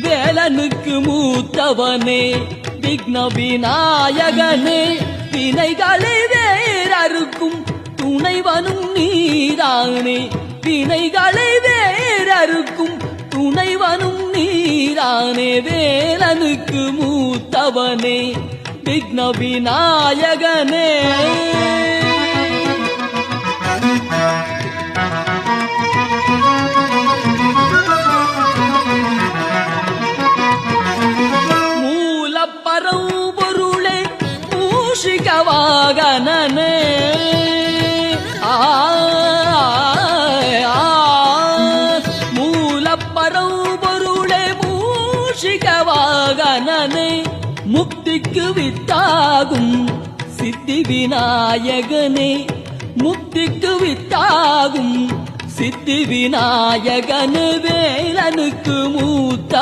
வேலனுக்கு மூத்தவனே விக்ன விநாயகனே வினைகளை வேறறுக்கும் துணைவனும் நீதானே வினைகளை வேறறுக்கும் துணைவனும் நீதானே வேலனுக்கு மூத்தவனே விக்ன விநாயகனே மூலப்பரம்பொருளே மூஷிகவாகனனே மூலப்பரம்பொருளே மூஷிகவாகனனே முக்திக்கு வித்தாகும் சித்தி விநாயகனே முக்திக்கு வித்தாகும் சித்தி விநாயகனே வேலனுக்கு மூத்த